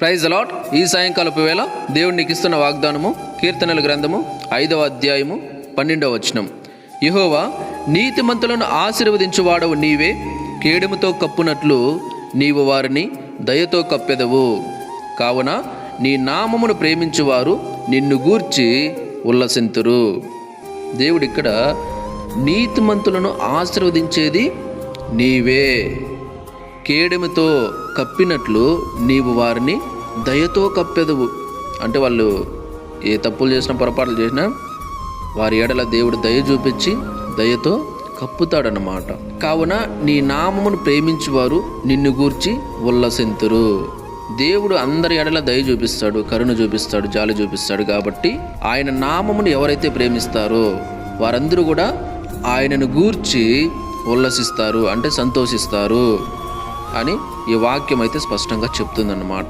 Praise allot. ఈ సాయంకాలపు వేళ దేవుడు నీకు ఇస్తున్న వాగ్దానము కీర్తనల గ్రంథము 5వ అధ్యాయము 12వ వచనం. యెహోవా, నీతిమంతులను ఆశీర్వదించువాడవు నీవే, కేడుముతో కప్పునట్లు నీవు వారిని దయతో కప్పెదవు. కావున నీ నామమును ప్రేమించువారు నిన్ను గూర్చి ఉల్లసింతురు. దేవుడు ఇక్కడ నీతిమంతులను ఆశీర్వదించేది నీవే, కేడెముతో కప్పినట్లు నీవు వారిని దయతో కప్పెదవు. అంటే వాళ్ళు ఏ తప్పులు చేసినా, పొరపాట్లు చేసినా వారి ఎడల దేవుడు దయ చూపించి దయతో కప్పుతాడన్నమాట. కావున నీ నామమును ప్రేమించువారు నిన్ను గూర్చి ఉల్లసింతురు. దేవుడు అందరి ఎడల దయ చూపిస్తాడు, కరుణ చూపిస్తాడు, జాలి చూపిస్తాడు. కాబట్టి ఆయన నామమును ఎవరైతే ప్రేమిస్తారో వారందరూ కూడా ఆయనను గూర్చి ఉల్లసిస్తారు, అంటే సంతోషిస్తారు అని ఈ వాక్యం అయితే స్పష్టంగా చెప్తుందన్నమాట.